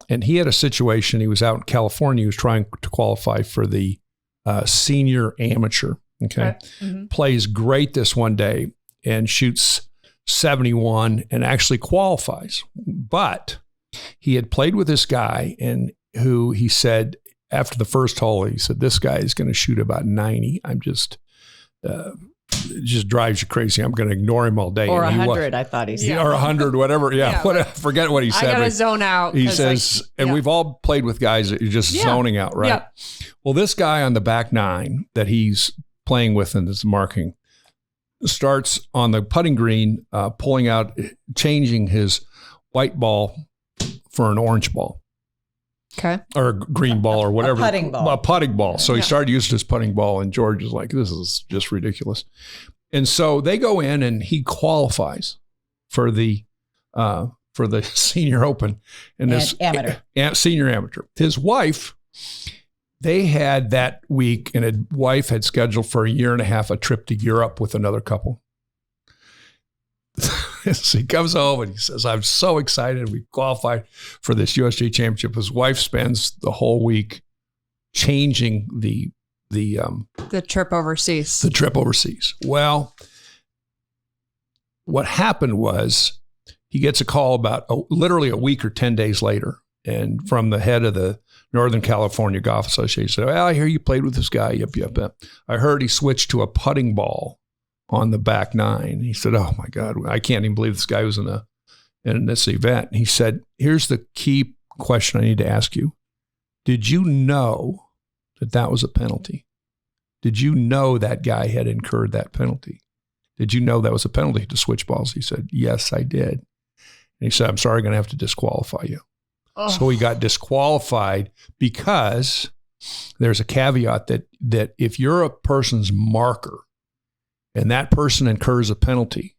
And he had a situation. He was out in California. He was trying to qualify for the senior amateur. Okay. Mm-hmm. Plays great this one day and shoots 71 and actually qualifies. But he had played with this guy and who he said after the first hole, he said, this guy is going to shoot about 90. I'm just, it just drives you crazy. I'm going to ignore him all day. Or 100, I thought he said. Or 100, whatever. Yeah. Forget what he said. I got to zone out. He says, and we've all played with guys that you're just zoning out, right? Yeah. Well, this guy on the back 9 that he's playing with and is marking starts on the putting green, pulling out, changing his white ball for an orange ball. Okay. Or a green ball or whatever. A putting ball. A putting ball. So he started using his putting ball and George is like, this is just ridiculous. And so they go in and he qualifies for the senior open and this senior amateur. His wife, they had that week, and a wife had scheduled for 1.5 years a trip to Europe with another couple. So he comes home and he says, I'm so excited. We qualified for this USGA championship. His wife spends the whole week changing the trip overseas. The trip overseas. Well, what happened was he gets a call about literally a week or 10 days later, and from the head of the Northern California Golf Association said, well, I hear you played with this guy. Yep. I heard he switched to a putting ball on the back 9. He said, oh my God, I can't even believe this guy was in this event. He said, here's the key question I need to ask you. Did you know that was a penalty? Did you know that guy had incurred that penalty? Did you know that was a penalty to switch balls? He said, yes, I did. And he said, I'm sorry, I'm going to have to disqualify you. Oh. So he got disqualified because there's a caveat that if you're a person's marker and that person incurs a penalty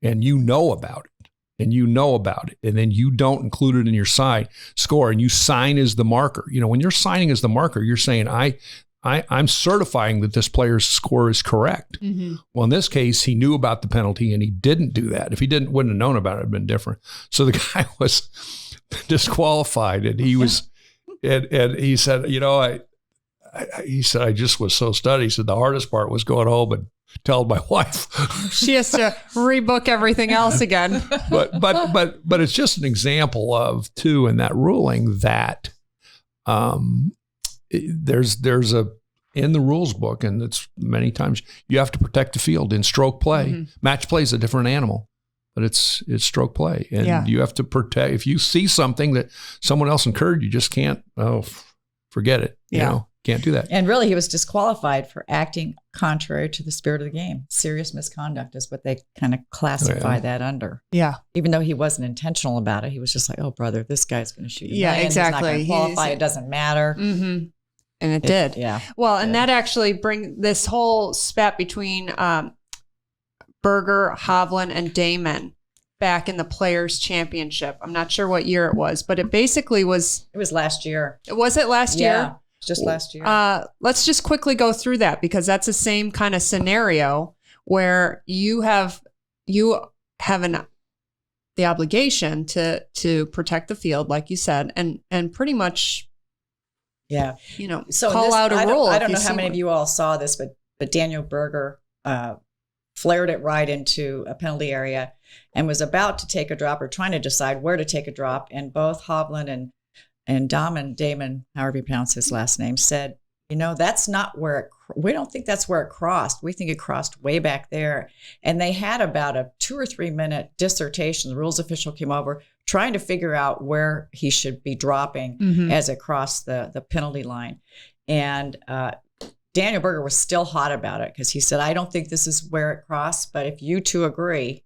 and you know about it, and then you don't include it in your score and you sign as the marker. When you're signing as the marker, you're saying, I'm certifying that this player's score is correct. Mm-hmm. Well, in this case, he knew about the penalty and he didn't do that. If he wouldn't have known about it, it'd been different. So the guy was disqualified, and he was, and he said, he said, I just was so stunned. He said the hardest part was going home and telling my wife. She has to rebook everything else again. But it's just an example of too in that ruling that there's a in the rules book, and it's many times you have to protect the field in stroke play. Mm-hmm. Match play is a different animal. But it's stroke play, and you have to protect. If you see something that someone else incurred, you just can't. Forget it. Can't do that. And really, he was disqualified for acting contrary to the spirit of the game. Serious misconduct is what they kind of classify that under. Yeah. Even though he wasn't intentional about it, he was just like, "Oh, brother, this guy's going to shoot you." Yeah, exactly. He's not going to qualify. It doesn't matter. Mm-hmm. And it did. Yeah. Well, and that actually bring this whole spat between Berger, Hovland, and Damon back in the Players Championship. I'm not sure what year it was, but it basically was. It was last year. Was it last year? Yeah, just last year. Let's just quickly go through that, because that's the same kind of scenario where you have the obligation to protect the field, like you said, and pretty much. Yeah. So call out a rule. I don't know how many of you all saw this, but Daniel Berger flared it right into a penalty area and was about to take a drop, or trying to decide where to take a drop. And both Hovland and Damon, however you pronounce his last name, said, that's not where we don't think that's where it crossed. We think it crossed way back there. And they had about a 2 or 3 minute dissertation. The rules official came over trying to figure out where he should be dropping as it crossed the penalty line. And Daniel Berger was still hot about it, because he said, I don't think this is where it crossed, but if you two agree,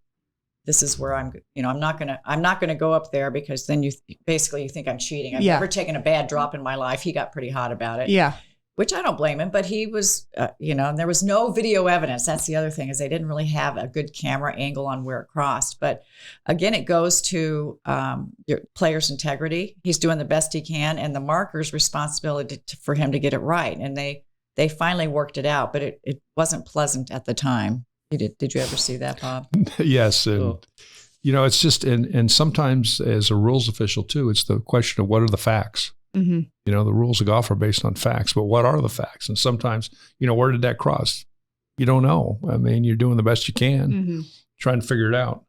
this is where I'm not gonna go up there, because then you think I'm cheating. I've never taken a bad drop in my life. He got pretty hot about it. Yeah. Which I don't blame him, but he was, and there was no video evidence. That's the other thing, is they didn't really have a good camera angle on where it crossed. But again, it goes to your player's integrity. He's doing the best he can, and the marker's responsibility for him to get it right. And they finally worked it out, but it wasn't pleasant at the time. Did you ever see that, Bob? Yes. And, it's just, and sometimes as a rules official too, it's the question of what are the facts? Mm-hmm. The rules of golf are based on facts, but what are the facts? And sometimes, where did that cross? You don't know. I mean, you're doing the best you can, trying to figure it out.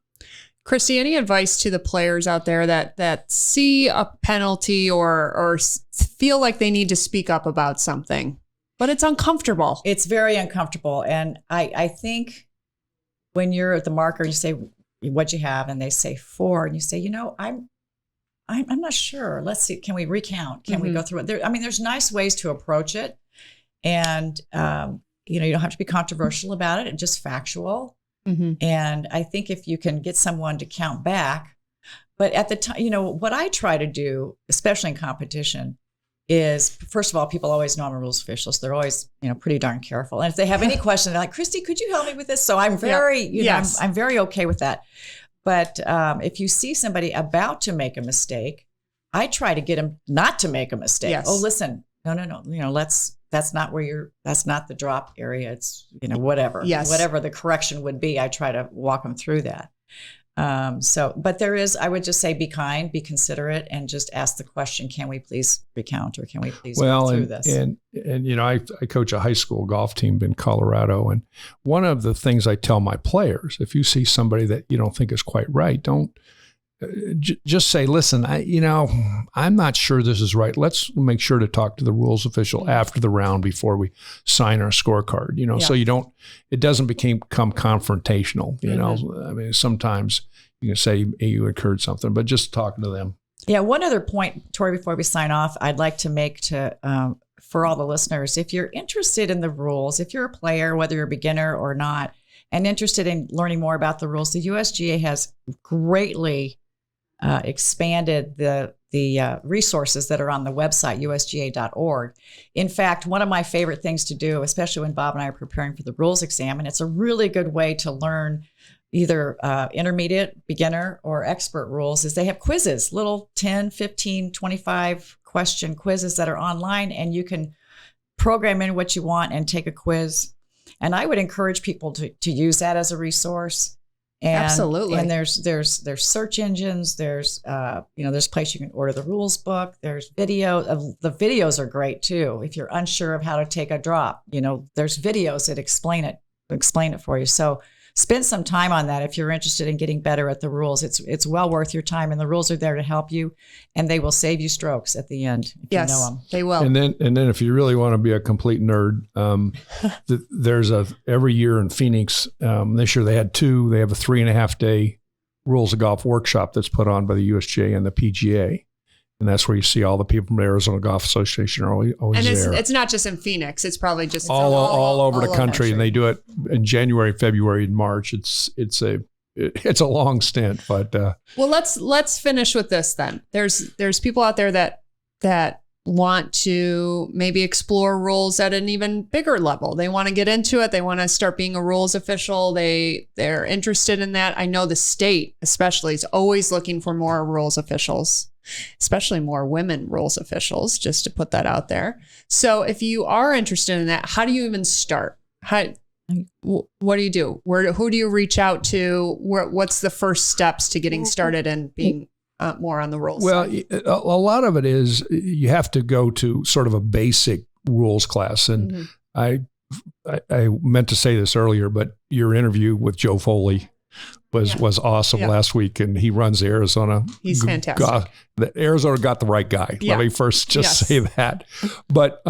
Christie, any advice to the players out there that see a penalty or feel like they need to speak up about something, but it's uncomfortable? It's very uncomfortable. And I think when you're at the marker, you say, what'd you have? And they say 4. And you say, I'm not sure. Let's see. Can we recount? Can we go through it? There's nice ways to approach it. And, you don't have to be controversial about it. It's just factual. And I think if you can get someone to count back, but at the time, what I try to do, especially in competition, is, first of all, people always know I'm a rules official, so they're always, pretty darn careful. And if they have any question, they're like, Christie, could you help me with this? So I'm very, I'm very okay with that. But if you see somebody about to make a mistake, I try to get them not to make a mistake. Yes. Oh, listen, no. That's not that's not the drop area. It's, whatever. Yes. Whatever the correction would be, I try to walk them through that. But there is, I would just say, be kind, be considerate, and just ask the question, can we please recount, or can we please go through this? And I coach a high school golf team in Colorado. And one of the things I tell my players, if you see somebody that you don't think is quite right, don't just say, listen, I'm not sure this is right. Let's make sure to talk to the rules official after the round before we sign our scorecard, so it doesn't become confrontational, sometimes you can say you occurred something, but just talking to them. Yeah. One other point, Tori, before we sign off, I'd like to make for all the listeners, if you're interested in the rules, if you're a player, whether you're a beginner or not, and interested in learning more about the rules, the USGA has greatly expanded the resources that are on the website, usga.org. In fact, one of my favorite things to do, especially when Bob and I are preparing for the rules exam, and it's a really good way to learn either intermediate, beginner, or expert rules, is they have quizzes, little 10, 15, 25 question quizzes that are online, and you can program in what you want and take a quiz. And I would encourage people to use that as a resource. And, absolutely. And there's search engines. There's there's a place you can order the rules book. There's video. The videos are great too. If you're unsure of how to take a drop, there's videos that explain it for you. So spend some time on that if you're interested in getting better at the rules. It's well worth your time, and the rules are there to help you, and they will save you strokes at the end if you know them. They will. And then if you really want to be a complete nerd, there's every year in Phoenix. This year they had 2. They have a 3.5-day rules of golf workshop that's put on by the USGA and the PGA. And that's where you see all the people from the Arizona Golf Association are always and there. It's not just in Phoenix. It's probably just all over the country. And they do it in January, February, and March. It's a long stint, but well, let's finish with this then. There's people out there that want to maybe explore rules at an even bigger level. They want to get into it. They want to start being a rules official. They're interested in that. I know the state especially is always looking for more rules officials, especially more women rules officials, just to put that out there. So if you are interested in that, how do you even start? What do you do? Who do you reach out to? What's the first steps to getting started and being more on the rules? Well, side? a lot of it is you have to go to sort of a basic rules class. And I meant to say this earlier, but your interview with Joe Foley was awesome last week, and he runs the Arizona. He's fantastic. Arizona got the right guy. Yeah. Let me first just say that. But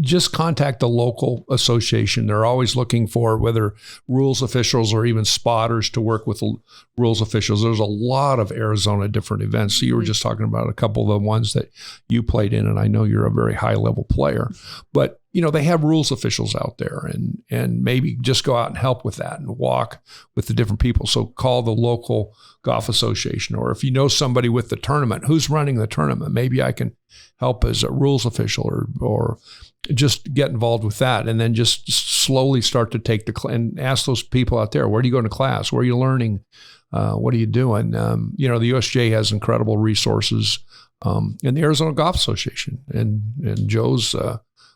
just contact the local association. They're always looking for whether rules officials or even spotters to work with rules officials. There's a lot of Arizona different events. So you were just talking about a couple of the ones that you played in, and I know you're a very high level player. But they have rules officials out there, and maybe just go out and help with that and walk with the different people. So call the local golf association, or if you know somebody with the tournament, who's running the tournament, maybe I can help as a rules official, or just get involved with that, and then just slowly start to take and ask those people out there, where do you go to class? Where are you learning? What are you doing? The USGA has incredible resources, and the Arizona Golf Association, and Joe's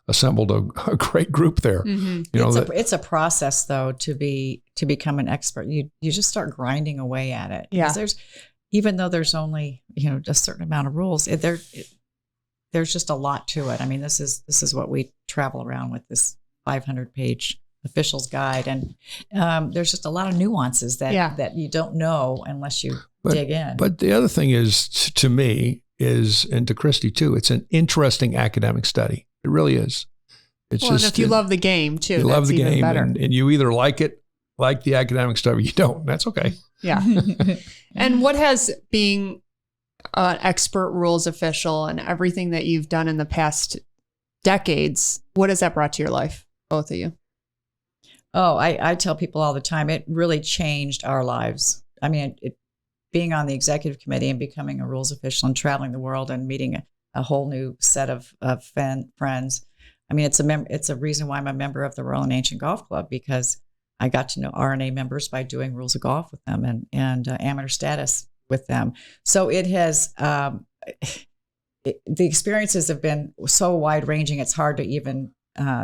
assembled a great group there. It's a process though to become an expert. You just start grinding away at it. Yeah. Even though there's only a certain amount of rules, there's just a lot to it. I mean, this is what we travel around with, this 500-page official's guide, and there's just a lot of nuances that you don't know unless you dig in. But the other thing is, to me, and to Christie too, it's an interesting academic study. It really is. It's and if you love the game too, you love the even game, better. and you either like the academic stuff, or you don't. That's okay. Yeah. And what has being an expert rules official and everything that you've done in the past decades, what has that brought to your life, both of you? Oh, I tell people all the time, it really changed our lives. I mean, being on the executive committee and becoming a rules official and traveling the world and meeting a whole new set of friends. I mean, it's a reason why I'm a member of the Royal and Ancient Golf Club, because I got to know RNA members by doing rules of golf with them and amateur status with them. So it has, the experiences have been so wide ranging, it's hard to even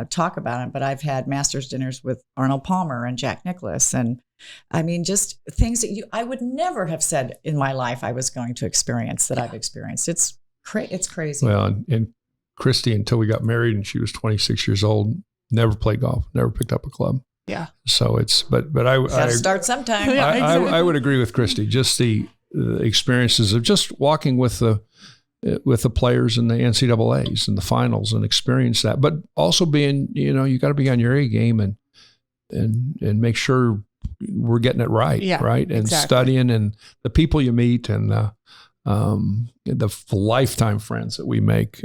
talk about it. But I've had master's dinners with Arnold Palmer and Jack Nicklaus. And I mean, just things that I would never have said in my life I was going to experience that I've experienced. It's crazy. Well, and Christie, until we got married and she was 26 years old, never played golf, never picked up a club. Yeah. So but I start sometime. I would agree with Christie. Just the experiences of just walking with the players in the NCAAs and the finals and experience that, but also being, you got to be on your A game and make sure we're getting it right. Yeah, right. And studying, and the people you meet, and the lifetime friends that we make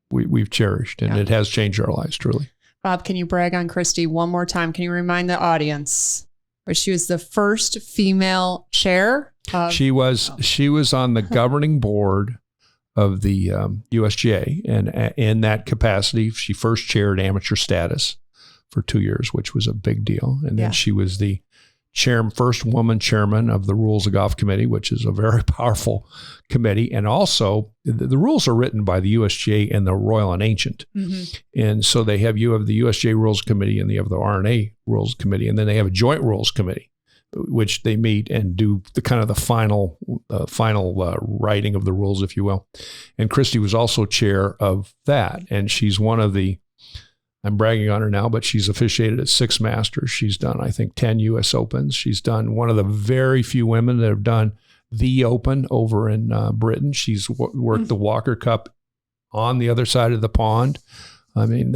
we've cherished, and it has changed our lives truly. Bob, can you brag on Christie one more time? Can you remind the audience where she was the first female chair? She was on the governing board of the USGA, and in that capacity, she first chaired amateur status for 2 years, which was a big deal. And then she was the first woman chairman of the Rules of Golf Committee, which is a very powerful committee. And also, the rules are written by the USGA and the Royal and Ancient. Mm-hmm. And so you have the USGA Rules Committee and you have the RNA Rules Committee, and then they have a joint rules committee, which they meet and do the kind of the final writing of the rules, if you will. And Christie was also chair of that. And she's one of I'm bragging on her now, but she's officiated at 6 Masters. She's done, I think, 10 U.S. Opens. She's done one of the very few women that have done the Open over in Britain. She's worked the Walker Cup on the other side of the pond. I mean,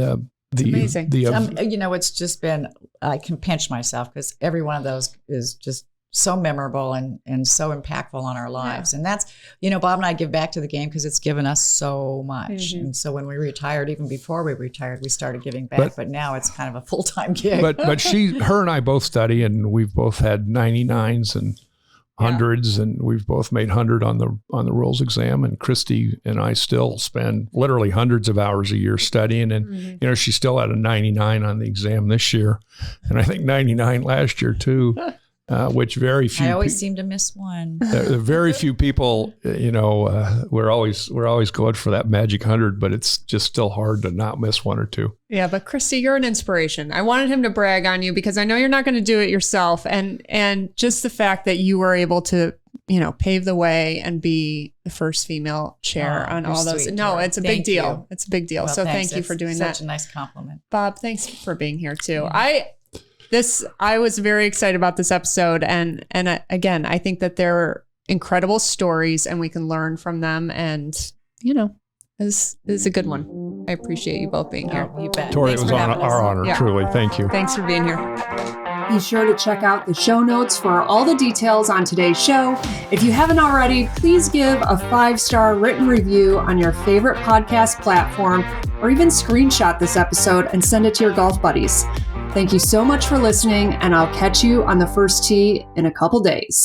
it's amazing. It's just been, I can pinch myself because every one of those is just so memorable and so impactful on our lives. Yeah. And that's, Bob and I give back to the game because it's given us so much. Mm-hmm. And so when we retired, even before we retired, we started giving back, but now it's kind of a full-time gig. But her and I both study, and we've both had 99s and hundreds, and we've both made 100 on the rules exam. And Christie and I still spend literally hundreds of hours a year studying. And she's still at a 99 on the exam this year, and I think 99 last year too. Which very few. I always seem to miss one. Very few people, we're always going for that magic 100, but it's just still hard to not miss one or two. Yeah, but Christie, you're an inspiration. I wanted him to brag on you because I know you're not going to do it yourself, and just the fact that you were able to, pave the way and be the first female chair on all those. Sweet, no, Tori. it's a Thank big deal. you. It's a big deal. Well, So thanks. thank you for doing that. Such a nice compliment. Bob, thanks for being here too. I was very excited about this episode. And again, I think that they're incredible stories and we can learn from them. And, this is a good one. I appreciate you both being here. Oh, you bet. Tori, Thanks it was for having us. our honor, Yeah. truly. Thank you. Thanks for being here. Be sure to check out the show notes for all the details on today's show. If you haven't already, please give a 5-star written review on your favorite podcast platform, or even screenshot this episode and send it to your golf buddies. Thank you so much for listening, and I'll catch you on the first tee in a couple days.